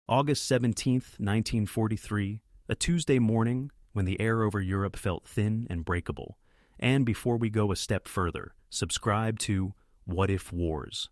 August 17th, 1943, a Tuesday morning when the air over Europe felt thin and breakable. And before we go a step further, subscribe to What If Wars,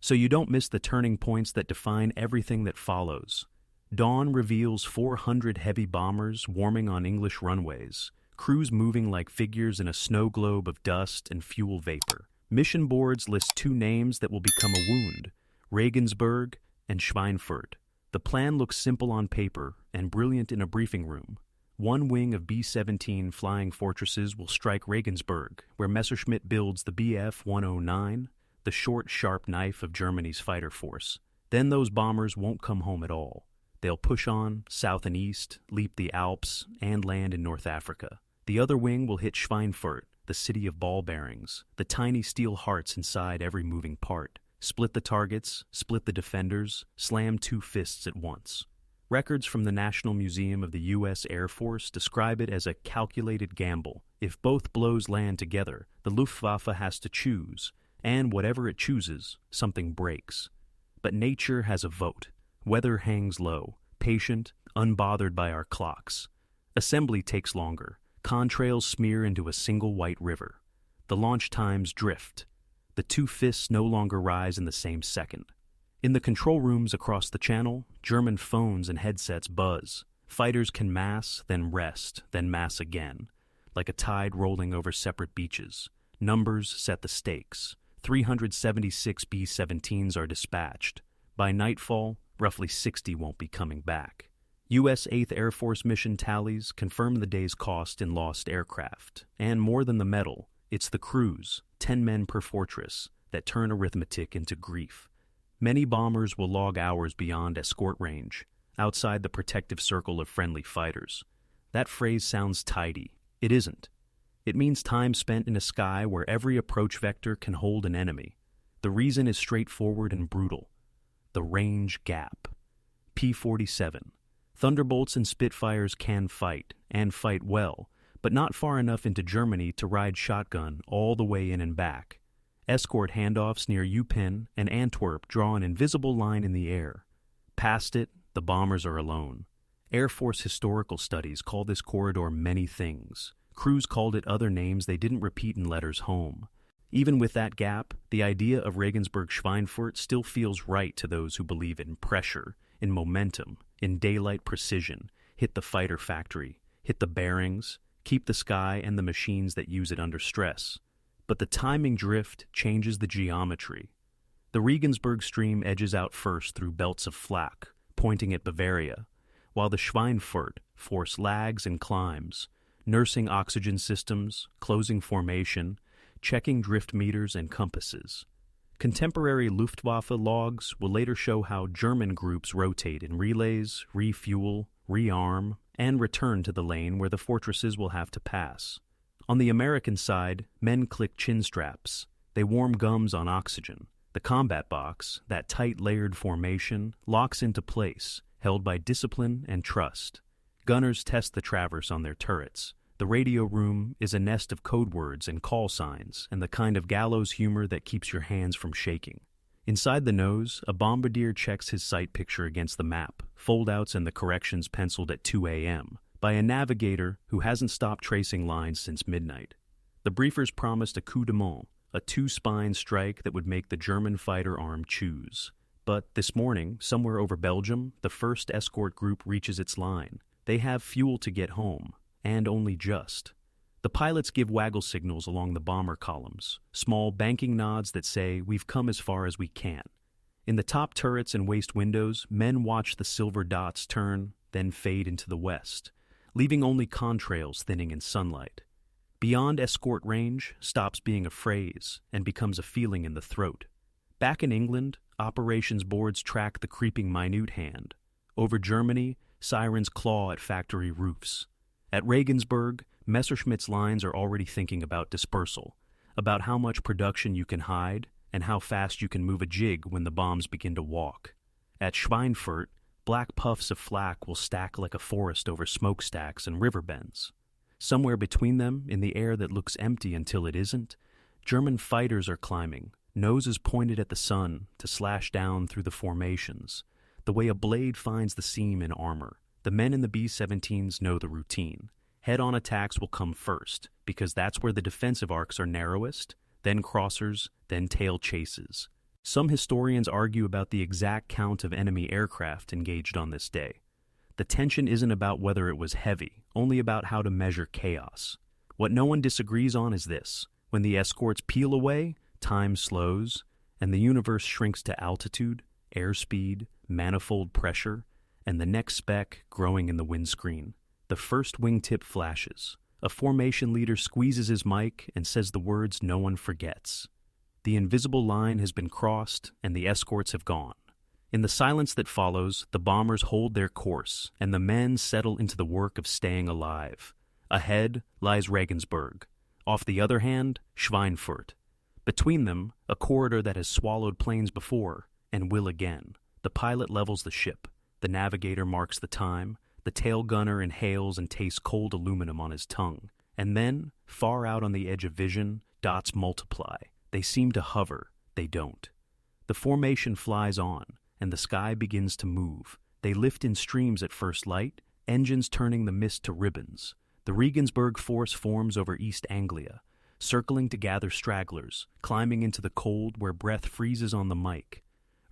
so you don't miss the turning points that define everything that follows. Dawn reveals 400 heavy bombers warming on English runways, crews moving like figures in a snow globe of dust and fuel vapor. Mission boards list two names that will become a wound: Regensburg and Schweinfurt. The plan looks simple on paper and brilliant in a briefing room. One wing of B-17 flying fortresses will strike Regensburg, where Messerschmitt builds the Bf-109, the short, sharp knife of Germany's fighter force. Then those bombers won't come home at all. They'll push on, south and east, leap the Alps, and land in North Africa. The other wing will hit Schweinfurt, the city of ball bearings, the tiny steel hearts inside every moving part. Split the targets, split the defenders, slam two fists at once. Records from the National Museum of the U.S. Air Force describe it as a calculated gamble. If both blows land together, the Luftwaffe has to choose, and whatever it chooses, something breaks. But nature has a vote. Weather hangs low, patient, unbothered by our clocks. Assembly takes longer. Contrails smear into a single white river. The launch times drift. The two fists no longer rise in the same second. In the control rooms across the channel, German phones and headsets buzz. Fighters can mass, then rest, then mass again, like a tide rolling over separate beaches. Numbers set the stakes. 376 B-17s are dispatched. By nightfall, roughly 60 won't be coming back. U.S. 8th Air Force mission tallies confirm the day's cost in lost aircraft. And more than the medal, it's the crews, 10 men per fortress, that turn arithmetic into grief. Many bombers will log hours beyond escort range, outside the protective circle of friendly fighters. That phrase sounds tidy. It isn't. It means time spent in a sky where every approach vector can hold an enemy. The reason is straightforward and brutal. The range gap. P-47. Thunderbolts and Spitfires can fight, and fight well, but not far enough into Germany to ride shotgun all the way in and back. Escort handoffs near Eupen and Antwerp draw an invisible line in the air. Past it, the bombers are alone. Air Force historical studies call this corridor many things. Crews called it other names they didn't repeat in letters home. Even with that gap, the idea of Regensburg-Schweinfurt still feels right to those who believe in pressure, in momentum, in daylight precision. Hit the fighter factory, hit the bearings, keep the sky and the machines that use it under stress. But the timing drift changes the geometry. The Regensburg stream edges out first through belts of flak, pointing at Bavaria, while the Schweinfurt force lags and climbs, nursing oxygen systems, closing formation, checking drift meters and compasses. Contemporary Luftwaffe logs will later show how German groups rotate in relays, refuel, rearm, and return to the lane where the fortresses will have to pass. On the American side, men click chin straps. They warm gums on oxygen. The combat box, that tight layered formation, locks into place, held by discipline and trust. Gunners test the traverse on their turrets. The radio room is a nest of code words and call signs, and the kind of gallows humor that keeps your hands from shaking. Inside the nose, a bombardier checks his sight picture against the map, foldouts and the corrections penciled at 2 a.m., by a navigator who hasn't stopped tracing lines since midnight. The briefers promised a coup de main, a two-spine strike that would make the German fighter arm choose. But this morning, somewhere over Belgium, the first escort group reaches its line. They have fuel to get home, and only just. The pilots give waggle signals along the bomber columns, small banking nods that say, "We've come as far as we can." In the top turrets and waist windows, men watch the silver dots turn, then fade into the west, leaving only contrails thinning in sunlight. Beyond escort range stops being a phrase and becomes a feeling in the throat. Back in England, operations boards track the creeping minute hand. Over Germany, sirens claw at factory roofs. At Regensburg, Messerschmitt's lines are already thinking about dispersal, about how much production you can hide and how fast you can move a jig when the bombs begin to walk. At Schweinfurt, black puffs of flak will stack like a forest over smokestacks and river bends. Somewhere between them, in the air that looks empty until it isn't, German fighters are climbing, noses pointed at the sun to slash down through the formations. the way a blade finds the seam in armor. The men in the B-17s know the routine. Head-on attacks will come first, because that's where the defensive arcs are narrowest, then crossers, then tail chases. Some historians argue about the exact count of enemy aircraft engaged on this day. The tension isn't about whether it was heavy, only about how to measure chaos. What no one disagrees on is this: when the escorts peel away, time slows, and the universe shrinks to altitude, airspeed, manifold pressure, and the next speck growing in the windscreen. The first wingtip flashes. A formation leader squeezes his mic and says the words no one forgets. The invisible line has been crossed, and the escorts have gone. In the silence that follows, the bombers hold their course, and the men settle into the work of staying alive. Ahead lies Regensburg. Off the other hand, Schweinfurt. Between them, a corridor that has swallowed planes before, and will again. The pilot levels the ship. The navigator marks the time. The tail gunner inhales and tastes cold aluminum on his tongue. And then, far out on the edge of vision, dots multiply. They seem to hover. They don't. The formation flies on, and the sky begins to move. They lift in streams at first light, engines turning the mist to ribbons. The Regensburg force forms over East Anglia, circling to gather stragglers, climbing into the cold where breath freezes on the mic.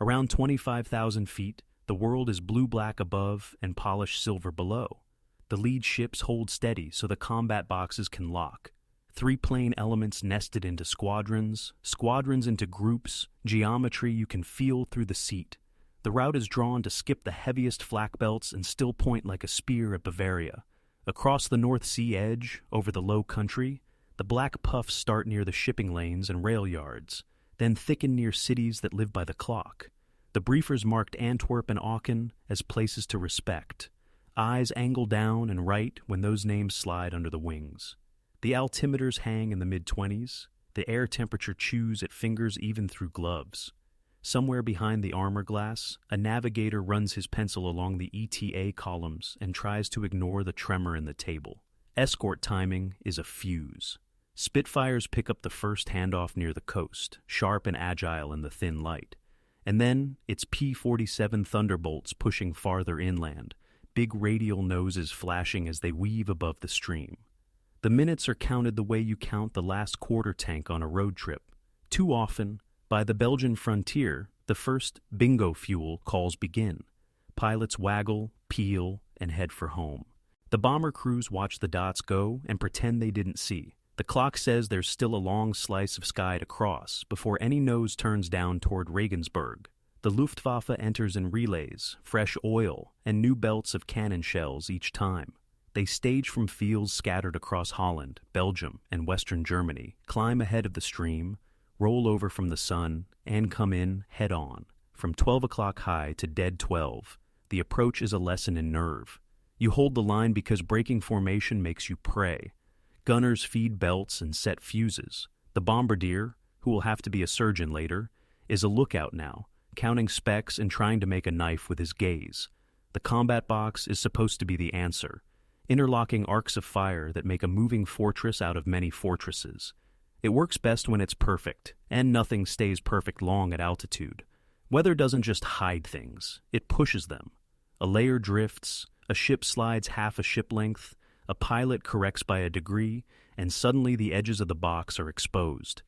Around 25,000 feet, the world is blue-black above and polished silver below. The lead ships hold steady so the combat boxes can lock. 3 plane elements nested into squadrons, squadrons into groups, geometry you can feel through the seat. The route is drawn to skip the heaviest flak belts and still point like a spear at Bavaria. Across the North Sea edge, over the low country, the black puffs start near the shipping lanes and rail yards, then thicken near cities that live by the clock. The briefers marked Antwerp and Aachen as places to respect. Eyes angle down and right when those names slide under the wings. The altimeters hang in the mid-20s. The air temperature chews at fingers even through gloves. Somewhere behind the armor glass, a navigator runs his pencil along the ETA columns and tries to ignore the tremor in the table. Escort timing is a fuse. Spitfires pick up the first handoff near the coast, sharp and agile in the thin light. And then it's P-47 Thunderbolts pushing farther inland, big radial noses flashing as they weave above the stream. The minutes are counted the way you count the last quarter tank on a road trip. Too often, by the Belgian frontier, the first bingo fuel calls begin. Pilots waggle, peel, and head for home. The bomber crews watch the dots go and pretend they didn't see. The clock says there's still a long slice of sky to cross before any nose turns down toward Regensburg. The Luftwaffe enters in relays, fresh oil, and new belts of cannon shells each time. They stage from fields scattered across Holland, Belgium, and Western Germany, climb ahead of the stream, roll over from the sun, and come in head-on. From 12 o'clock high to dead 12, the approach is a lesson in nerve. You hold the line because breaking formation makes you pray. Gunners feed belts and set fuses. The bombardier, who will have to be a surgeon later, is a lookout now, counting specks and trying to make a knife with his gaze. The combat box is supposed to be the answer, interlocking arcs of fire that make a moving fortress out of many fortresses. It works best when it's perfect, and nothing stays perfect long at altitude. Weather doesn't just hide things, it pushes them. A layer drifts, a ship slides half a ship length, a pilot corrects by a degree, and suddenly the edges of the box are exposed.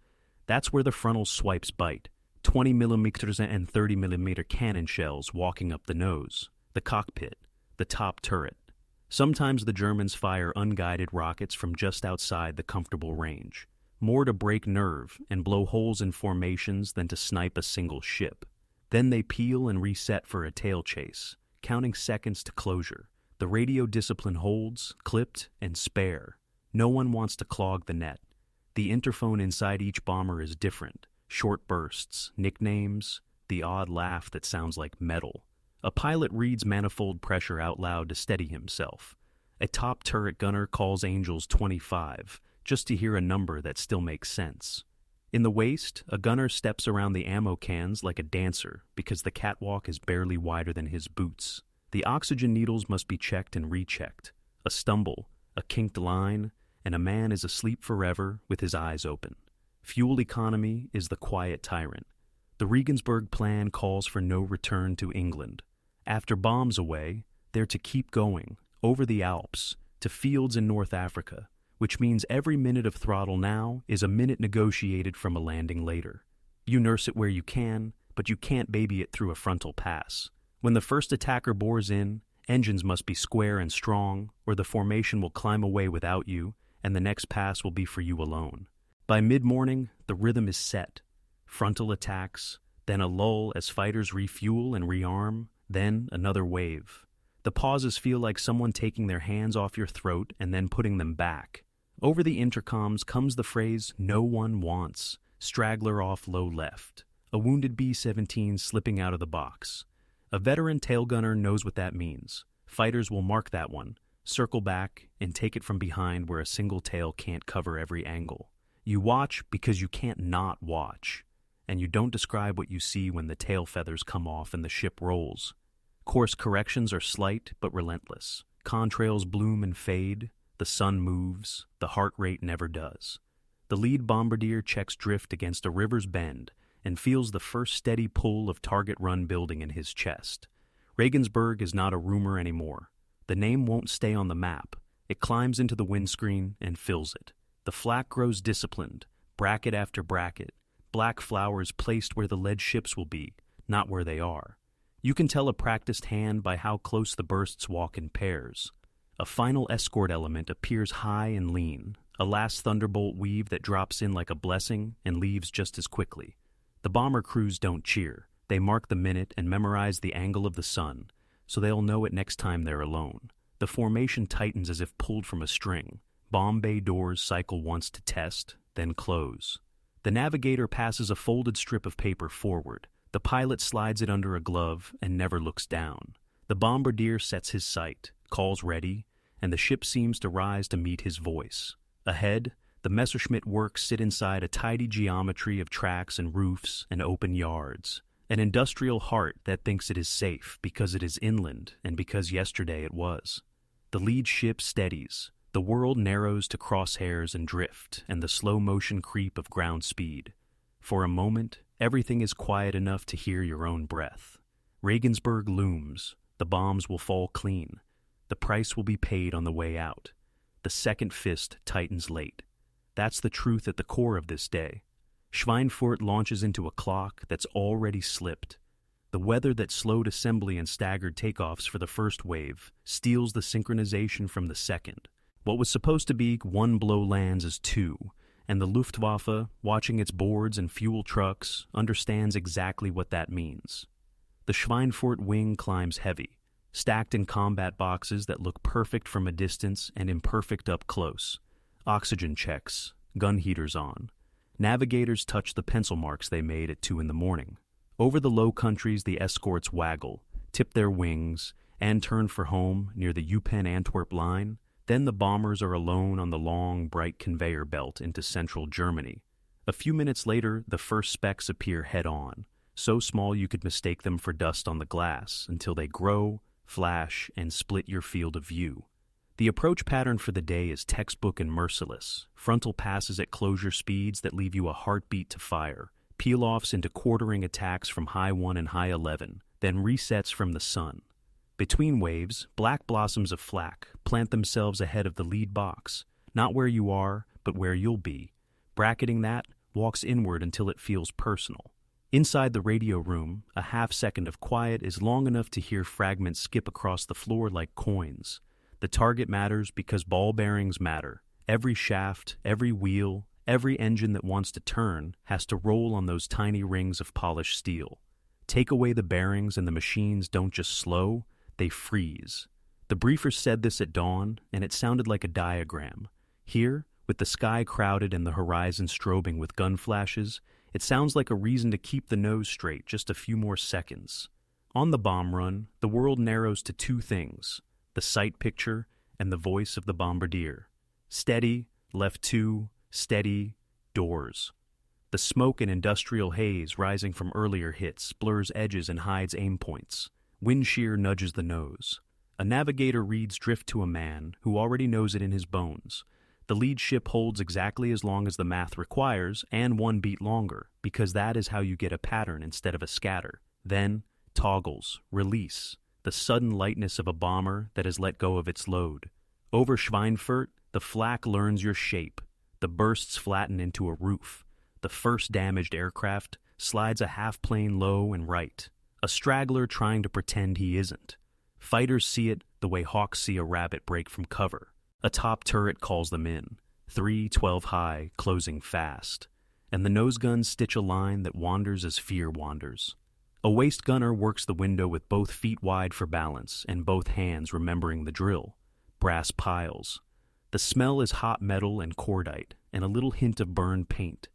That's where the frontal swipes bite. 20mm and 30mm cannon shells walking up the nose, the cockpit, the top turret. Sometimes the Germans fire unguided rockets from just outside the comfortable range, more to break nerve and blow holes in formations than to snipe a single ship. Then they peel and reset for a tail chase, counting seconds to closure. The radio discipline holds, clipped, and spare. No one wants to clog the net. The interphone inside each bomber is different. Short bursts, nicknames, the odd laugh that sounds like metal. A pilot reads manifold pressure out loud to steady himself. A top turret gunner calls Angels 25, just to hear a number that still makes sense. In the waist, a gunner steps around the ammo cans like a dancer because the catwalk is barely wider than his boots. The oxygen needles must be checked and rechecked. A stumble, a kinked line, and a man is asleep forever with his eyes open. Fuel economy is the quiet tyrant. The Regensburg plan calls for no return to England. After bombs away, they're to keep going, over the Alps, to fields in North Africa, which means every minute of throttle now is a minute negotiated from a landing later. You nurse it where you can, but you can't baby it through a frontal pass. When the first attacker bores in, engines must be square and strong, or the formation will climb away without you, and the next pass will be for you alone. By mid-morning, the rhythm is set. Frontal attacks, then a lull as fighters refuel and rearm, then another wave. The pauses feel like someone taking their hands off your throat and then putting them back. Over the intercoms comes the phrase, "No one wants," straggler off low left, a wounded B-17 slipping out of the box. A veteran tail gunner knows what that means. Fighters will mark that one, circle back, and take it from behind where a single tail can't cover every angle. You watch because you can't not watch, and you don't describe what you see when the tail feathers come off and the ship rolls. Course corrections are slight but relentless. Contrails bloom and fade, the sun moves, the heart rate never does. The lead bombardier checks drift against a river's bend and feels the first steady pull of target run building in his chest. Regensburg is not a rumor anymore. The name won't stay on the map. It climbs into the windscreen and fills it. The flak grows disciplined, bracket after bracket, black flowers placed where the lead ships will be, not where they are. You can tell a practiced hand by how close the bursts walk in pairs. A final escort element appears high and lean, a last thunderbolt weave that drops in like a blessing and leaves just as quickly. The bomber crews don't cheer. They mark the minute and memorize the angle of the sun, so they'll know it next time they're alone. The formation tightens as if pulled from a string. Bomb bay doors cycle once to test, then close. The navigator passes a folded strip of paper forward. The pilot slides it under a glove and never looks down. The bombardier sets his sight, calls ready, and the ship seems to rise to meet his voice. Ahead, the Messerschmitt works sit inside a tidy geometry of tracks and roofs and open yards. An industrial heart that thinks it is safe because it is inland and because yesterday it was. The lead ship steadies. The world narrows to crosshairs and drift and the slow motion creep of ground speed. For a moment, everything is quiet enough to hear your own breath. Regensburg looms. The bombs will fall clean. The price will be paid on the way out. The second fist tightens late. That's the truth at the core of this day. Schweinfurt launches into a clock that's already slipped. The weather that slowed assembly and staggered takeoffs for the first wave steals the synchronization from the second. What was supposed to be one blow lands as two, and the Luftwaffe, watching its boards and fuel trucks, understands exactly what that means. The Schweinfurt wing climbs heavy, stacked in combat boxes that look perfect from a distance and imperfect up close. Oxygen checks, gun heaters on. Navigators touch the pencil marks they made at 2 a.m. Over the Low Countries the escorts waggle, tip their wings, and turn for home near the Eupen-Antwerp line. Then the bombers are alone on the long, bright conveyor belt into central Germany. A few minutes later, the first specks appear head-on, so small you could mistake them for dust on the glass, until they grow, flash, and split your field of view. The approach pattern for the day is textbook and merciless. Frontal passes at closure speeds that leave you a heartbeat to fire, peel-offs into quartering attacks from high 1 and high 11, then resets from the sun. Between waves, black blossoms of flak plant themselves ahead of the lead box, not where you are, but where you'll be. Bracketing that walks inward until it feels personal. Inside the radio room, a half-second of quiet is long enough to hear fragments skip across the floor like coins. The target matters because ball bearings matter. Every shaft, every wheel, every engine that wants to turn has to roll on those tiny rings of polished steel. Take away the bearings and the machines don't just slow, they freeze. The briefer said this at dawn, and it sounded like a diagram. Here, with the sky crowded and the horizon strobing with gun flashes, it sounds like a reason to keep the nose straight just a few more seconds. On the bomb run, the world narrows to two things: the sight picture and the voice of the bombardier. Steady, left 2, steady, doors. The smoke and industrial haze rising from earlier hits blurs edges and hides aim points. Wind shear nudges the nose. A navigator reads drift to a man who already knows it in his bones. The lead ship holds exactly as long as the math requires and 1 beat longer, because that is how you get a pattern instead of a scatter. Then, toggles, release. the sudden lightness of a bomber that has let go of its load. Over Schweinfurt, the flak learns your shape. The bursts flatten into a roof. The first damaged aircraft slides a half-plane low and right, a straggler trying to pretend he isn't. Fighters see it the way hawks see a rabbit break from cover. A top turret calls them in, 3-12 high, closing fast, and the nose guns stitch a line that wanders as fear wanders. A waist gunner works the window with both feet wide for balance and both hands remembering the drill. Brass piles. The smell is hot metal and cordite, and a little hint of burned paint.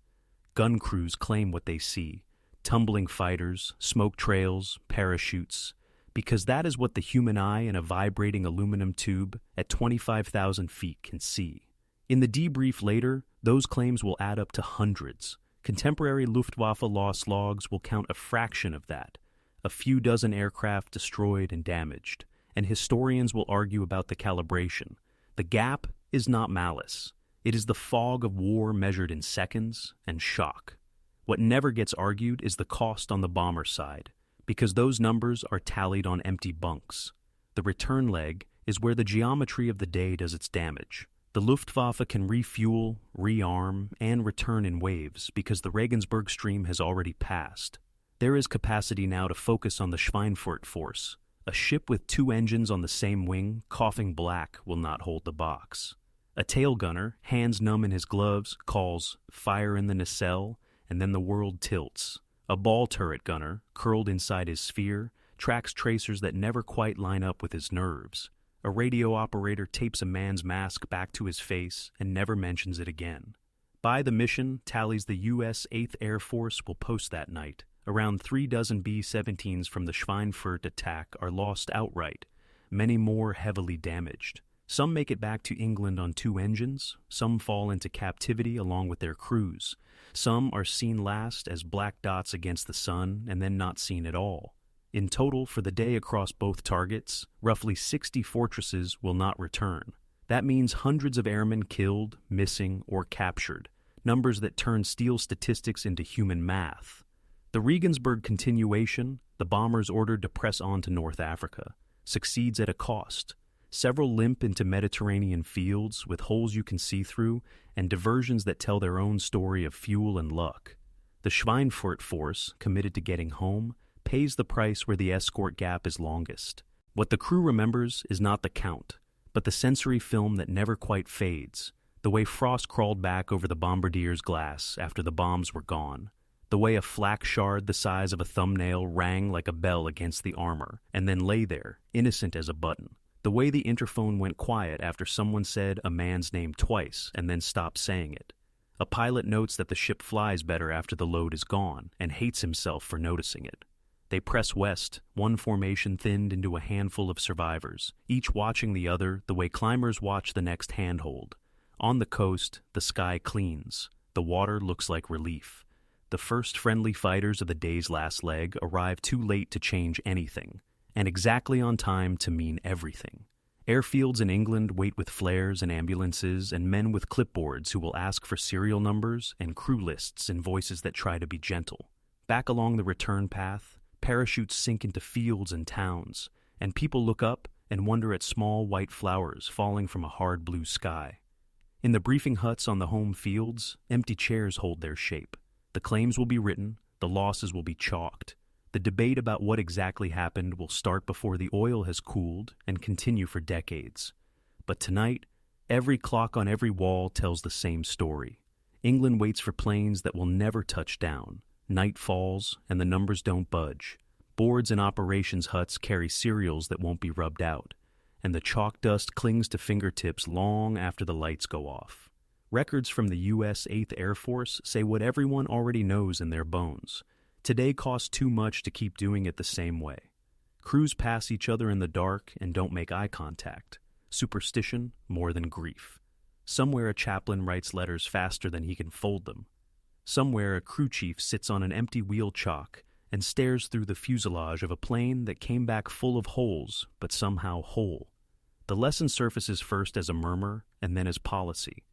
Gun crews claim what they see, tumbling fighters, smoke trails, parachutes, because that is what the human eye in a vibrating aluminum tube at 25,000 feet can see. In the debrief later, those claims will add up to hundreds. Contemporary Luftwaffe loss logs will count a fraction of that, a few dozen aircraft destroyed and damaged, and historians will argue about the calibration. The gap is not malice. It is the fog of war measured in seconds and shock. What never gets argued is the cost on the bomber side, because those numbers are tallied on empty bunks. The return leg is where the geometry of the day does its damage. The Luftwaffe can refuel, rearm, and return in waves because the Regensburg stream has already passed. There is capacity now to focus on the Schweinfurt force. A ship with 2 engines on the same wing, coughing black, will not hold the box. A tail gunner, hands numb in his gloves, calls, "Fire in the nacelle," and then the world tilts. A ball turret gunner, curled inside his sphere, tracks tracers that never quite line up with his nerves. A radio operator tapes a man's mask back to his face and never mentions it again. By the mission tallies the U.S. 8th Air Force will post that night. Around 3 dozen B-17s from the Schweinfurt attack are lost outright, many more heavily damaged. Some make it back to England on 2 engines, some fall into captivity along with their crews. Some are seen last as black dots against the sun and then not seen at all. In total, for the day across both targets, roughly 60 fortresses will not return. That means hundreds of airmen killed, missing, or captured, numbers that turn steel statistics into human math. The Regensburg continuation, the bombers ordered to press on to North Africa, succeeds at a cost. Several limp into Mediterranean fields with holes you can see through and diversions that tell their own story of fuel and luck. The Schweinfurt force, committed to getting home, pays the price where the escort gap is longest. What the crew remembers is not the count, but the sensory film that never quite fades, the way frost crawled back over the bombardier's glass after the bombs were gone, the way a flak shard the size of a thumbnail rang like a bell against the armor and then lay there, innocent as a button, the way the interphone went quiet after someone said a man's name twice and then stopped saying it. A pilot notes that the ship flies better after the load is gone and hates himself for noticing it. They press west, one formation thinned into a handful of survivors, each watching the other the way climbers watch the next handhold. On the coast, the sky cleans. The water looks like relief. The first friendly fighters of the day's last leg arrive too late to change anything, and exactly on time to mean everything. Airfields in England wait with flares and ambulances and men with clipboards who will ask for serial numbers and crew lists in voices that try to be gentle. Back along the return path, parachutes sink into fields and towns, and people look up and wonder at small white flowers falling from a hard blue sky. In the briefing huts on the home fields, empty chairs hold their shape. The claims will be written, the losses will be chalked. The debate about what exactly happened will start before the oil has cooled and continue for decades. But tonight, every clock on every wall tells the same story. England waits for planes that will never touch down. Night falls, and the numbers don't budge. Boards in operations huts carry cereals that won't be rubbed out, and the chalk dust clings to fingertips long after the lights go off. Records from the U.S. 8th Air Force say what everyone already knows in their bones. Today costs too much to keep doing it the same way. Crews pass each other in the dark and don't make eye contact. Superstition more than grief. Somewhere a chaplain writes letters faster than he can fold them. Somewhere a crew chief sits on an empty wheel chock and stares through the fuselage of a plane that came back full of holes, but somehow whole. The lesson surfaces first as a murmur and then as policy.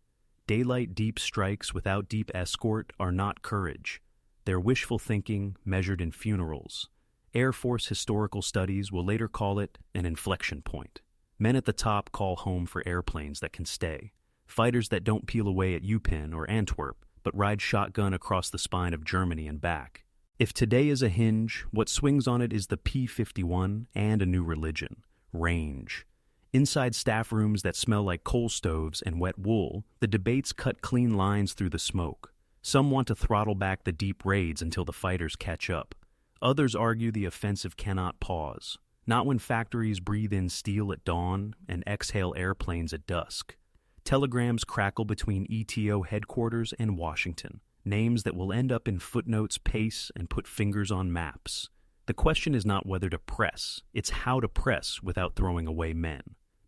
Daylight deep strikes without deep escort are not courage. They're wishful thinking measured in funerals. Air Force historical studies will later call it an inflection point. Men at the top call home for airplanes that can stay, fighters that don't peel away at Eupen or Antwerp, but ride shotgun across the spine of Germany and back. If today is a hinge, what swings on it is the P-51 and a new religion, range. Inside staff rooms that smell like coal stoves and wet wool, the debates cut clean lines through the smoke. Some want to throttle back the deep raids until the fighters catch up. Others argue the offensive cannot pause, not when factories breathe in steel at dawn and exhale airplanes at dusk. Telegrams crackle between ETO headquarters and Washington, names that will end up in footnotes, pace, and put fingers on maps. The question is not whether to press, it's how to press without throwing away men.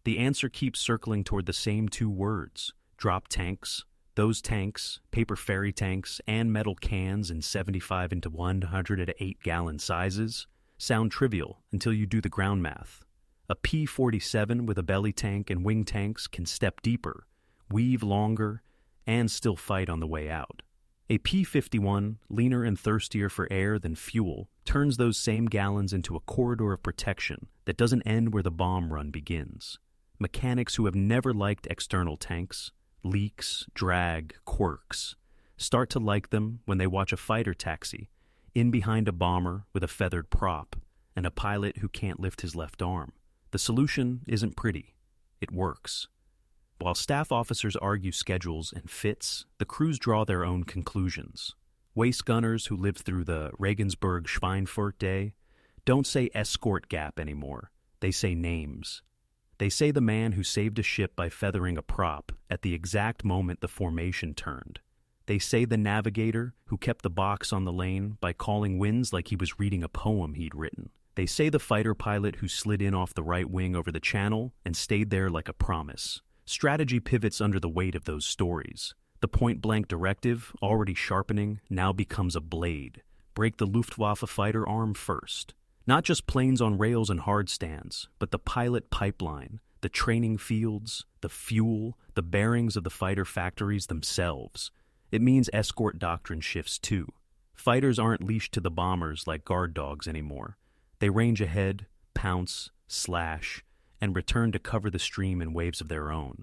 The answer keeps circling toward the same two words: drop tanks. Those tanks, paper ferry tanks, and metal cans in 75 into 108-gallon sizes, sound trivial until you do the ground math. A P-47 with a belly tank and wing tanks can step deeper, weave longer, and still fight on the way out. A P-51, leaner and thirstier for air than fuel, turns those same gallons into a corridor of protection that doesn't end where the bomb run begins. Mechanics who have never liked external tanks, leaks, drag, quirks, start to like them when they watch a fighter taxi, in behind a bomber with a feathered prop, and a pilot who can't lift his left arm. The solution isn't pretty. It works. While staff officers argue schedules and fits, the crews draw their own conclusions. Waist gunners who lived through the Regensburg Schweinfurt day don't say escort gap anymore. They say names. They say the man who saved a ship by feathering a prop at the exact moment the formation turned. They say the navigator who kept the box on the lane by calling winds like he was reading a poem he'd written. They say the fighter pilot who slid in off the right wing over the channel and stayed there like a promise. Strategy pivots under the weight of those stories. The point-blank directive, already sharpening, now becomes a blade. Break the Luftwaffe fighter arm first. Not just planes on rails and hard stands, but the pilot pipeline, the training fields, the fuel, the bearings of the fighter factories themselves. It means escort doctrine shifts too. Fighters aren't leashed to the bombers like guard dogs anymore. They range ahead, pounce, slash, and return to cover the stream in waves of their own.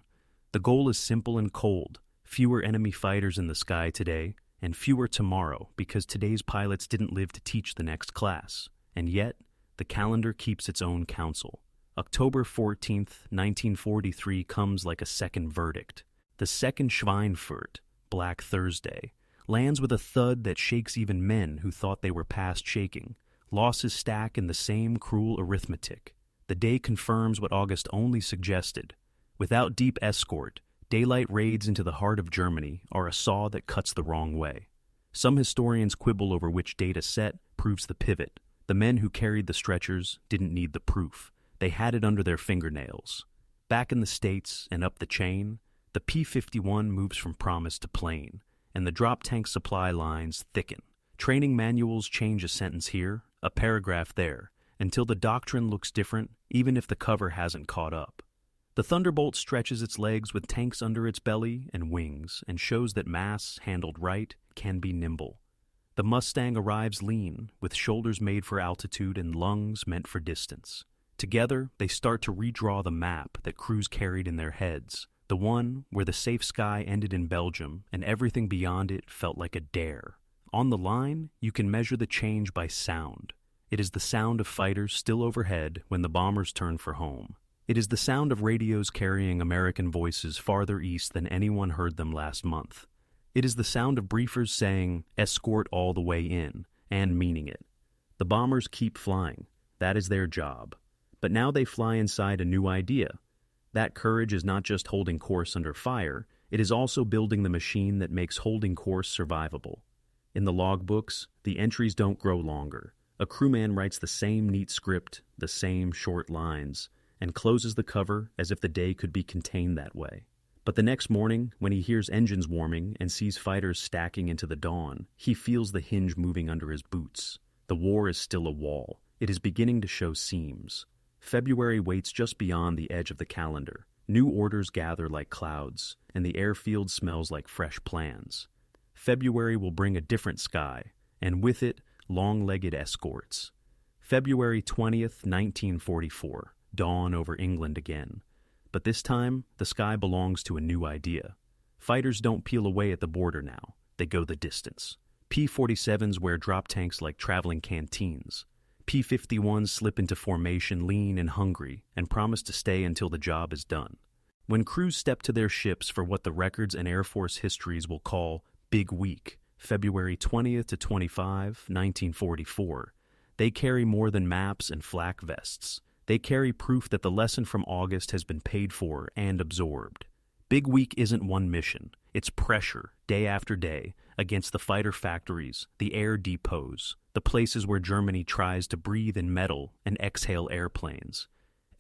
The goal is simple and cold: fewer enemy fighters in the sky today, and fewer tomorrow, because today's pilots didn't live to teach the next class. And yet, the calendar keeps its own counsel. October 14th, 1943 comes like a second verdict. The second Schweinfurt, Black Thursday, lands with a thud that shakes even men who thought they were past shaking. Losses stack in the same cruel arithmetic. The day confirms what August only suggested. Without deep escort, daylight raids into the heart of Germany are a saw that cuts the wrong way. Some historians quibble over which data set proves the pivot. The men who carried the stretchers didn't need the proof. They had it under their fingernails. Back in the States and up the chain, the P-51 moves from promise to plane, and the drop tank supply lines thicken. Training manuals change a sentence here, a paragraph there, until the doctrine looks different, even if the cover hasn't caught up. The Thunderbolt stretches its legs with tanks under its belly and wings, and shows that mass, handled right, can be nimble. The Mustang arrives lean, with shoulders made for altitude and lungs meant for distance. Together, they start to redraw the map that crews carried in their heads, the one where the safe sky ended in Belgium and everything beyond it felt like a dare. On the line, you can measure the change by sound. It is the sound of fighters still overhead when the bombers turn for home. It is the sound of radios carrying American voices farther east than anyone heard them last month. It is the sound of briefers saying, "escort all the way in," and meaning it. The bombers keep flying. That is their job. But now they fly inside a new idea. That courage is not just holding course under fire, it is also building the machine that makes holding course survivable. In the logbooks, the entries don't grow longer. A crewman writes the same neat script, the same short lines, and closes the cover as if the day could be contained that way. But the next morning, when he hears engines warming and sees fighters stacking into the dawn, he feels the hinge moving under his boots. The war is still a wall. It is beginning to show seams. February waits just beyond the edge of the calendar. New orders gather like clouds, and the airfield smells like fresh plans. February will bring a different sky, and with it, long-legged escorts. February 20th, 1944. Dawn over England again. But this time, the sky belongs to a new idea. Fighters don't peel away at the border now. They go the distance. P-47s wear drop tanks like traveling canteens. P-51s slip into formation lean and hungry and promise to stay until the job is done. When crews step to their ships for what the records and Air Force histories will call Big Week, February 20th to 25, 1944, they carry more than maps and flak vests. They carry proof that the lesson from August has been paid for and absorbed. Big Week isn't one mission. It's pressure, day after day, against the fighter factories, the air depots, the places where Germany tries to breathe in metal and exhale airplanes.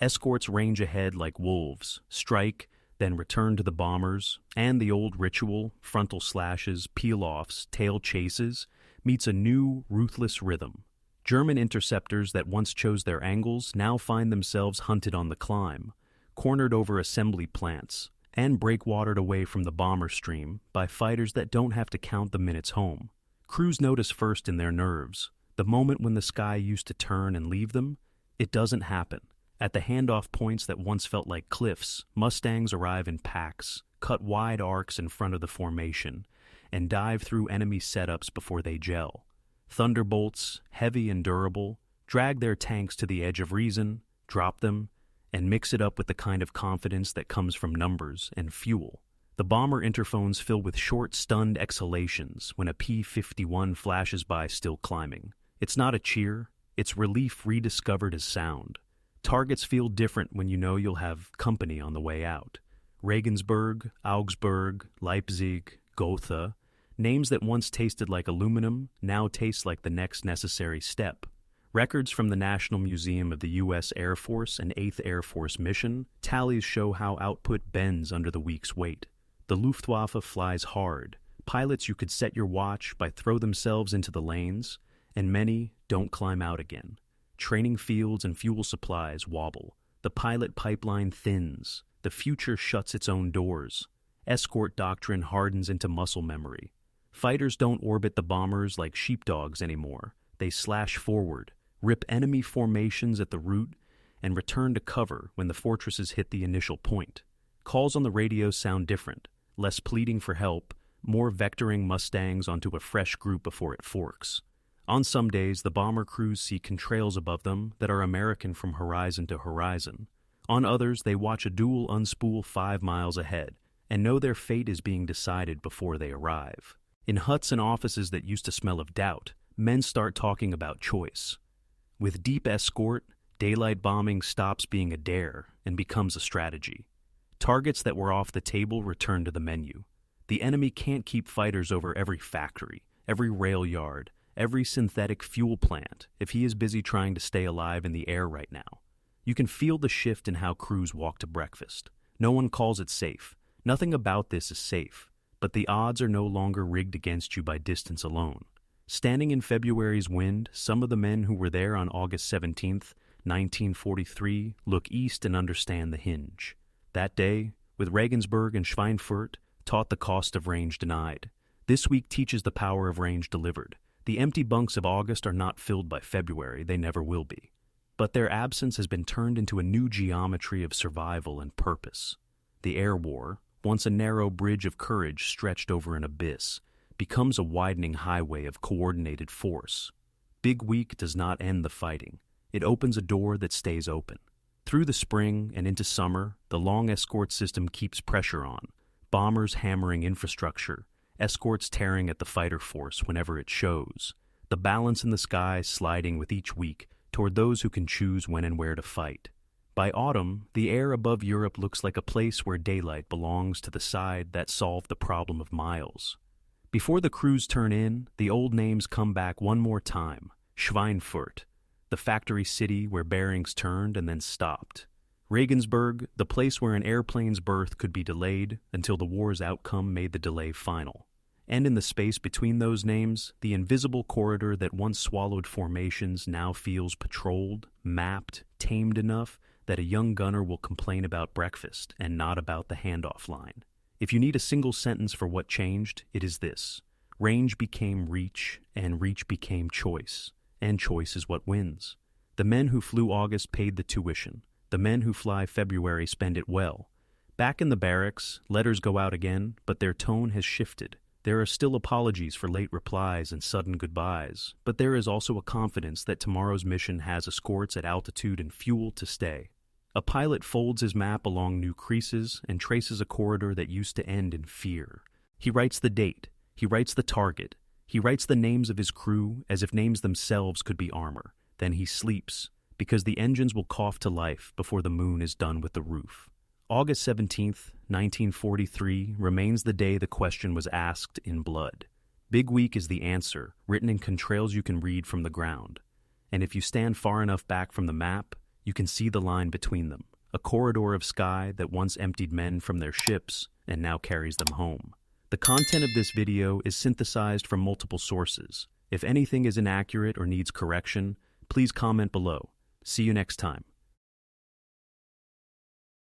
Escorts range ahead like wolves, strike, then return to the bombers, and the old ritual, frontal slashes, peel-offs, tail chases, meets a new, ruthless rhythm. German interceptors that once chose their angles now find themselves hunted on the climb, cornered over assembly plants, and breakwatered away from the bomber stream by fighters that don't have to count the minutes home. Crews notice first in their nerves. The moment when the sky used to turn and leave them, it doesn't happen. At the handoff points that once felt like cliffs, Mustangs arrive in packs, cut wide arcs in front of the formation, and dive through enemy setups before they gel. Thunderbolts, heavy and durable, drag their tanks to the edge of reason, drop them, and mix it up with the kind of confidence that comes from numbers and fuel. The bomber interphones fill with short, stunned exhalations when a P-51 flashes by still climbing. It's not a cheer, it's relief rediscovered as sound. Targets feel different when you know you'll have company on the way out. Regensburg, Augsburg, Leipzig, Gotha, names that once tasted like aluminum now taste like the next necessary step. Records from the National Museum of the U.S. Air Force and 8th Air Force mission tallies show how output bends under the week's weight. The Luftwaffe flies hard. Pilots you could set your watch by throw themselves into the lanes, and many don't climb out again. Training fields and fuel supplies wobble. The pilot pipeline thins. The future shuts its own doors. Escort doctrine hardens into muscle memory. Fighters don't orbit the bombers like sheepdogs anymore. They slash forward, rip enemy formations at the root, and return to cover when the fortresses hit the initial point. Calls on the radio sound different, less pleading for help, more vectoring Mustangs onto a fresh group before it forks. On some days, the bomber crews see contrails above them that are American from horizon to horizon. On others, they watch a duel unspool 5 miles ahead and know their fate is being decided before they arrive. In huts and offices that used to smell of doubt, men start talking about choice. With deep escort, daylight bombing stops being a dare and becomes a strategy. Targets that were off the table return to the menu. The enemy can't keep fighters over every factory, every rail yard, every synthetic fuel plant if he is busy trying to stay alive in the air right now. You can feel the shift in how crews walk to breakfast. No one calls it safe. Nothing about this is safe, but the odds are no longer rigged against you by distance alone. Standing in February's wind, some of the men who were there on August 17th, 1943, look east and understand the hinge. That day, with Regensburg and Schweinfurt, taught the cost of range denied. This week teaches the power of range delivered. The empty bunks of August are not filled by February, they never will be. But their absence has been turned into a new geometry of survival and purpose. The air war, once a narrow bridge of courage stretched over an abyss, becomes a widening highway of coordinated force. Big Week does not end the fighting. It opens a door that stays open. Through the spring and into summer, the long escort system keeps pressure on, bombers hammering infrastructure, escorts tearing at the fighter force whenever it shows, the balance in the sky sliding with each week toward those who can choose when and where to fight. By autumn, the air above Europe looks like a place where daylight belongs to the side that solved the problem of miles. Before the crews turn in, the old names come back one more time. Schweinfurt, the factory city where bearings turned and then stopped. Regensburg, the place where an airplane's birth could be delayed until the war's outcome made the delay final. And in the space between those names, the invisible corridor that once swallowed formations now feels patrolled, mapped, tamed enough that a young gunner will complain about breakfast and not about the handoff line. If you need a single sentence for what changed, it is this. Range became reach, and reach became choice, and choice is what wins. The men who flew August paid the tuition. The men who fly February spend it well. Back in the barracks, letters go out again, but their tone has shifted. There are still apologies for late replies and sudden goodbyes, but there is also a confidence that tomorrow's mission has escorts at altitude and fuel to stay. A pilot folds his map along new creases and traces a corridor that used to end in fear. He writes the date. He writes the target. He writes the names of his crew as if names themselves could be armor. Then he sleeps, because the engines will cough to life before the moon is done with the roof. August 17th, 1943 remains the day the question was asked in blood. Big Week is the answer, written in contrails you can read from the ground. And if you stand far enough back from the map, you can see the line between them, a corridor of sky that once emptied men from their ships and now carries them home. The content of this video is synthesized from multiple sources. If anything is inaccurate or needs correction, please comment below. See you next time.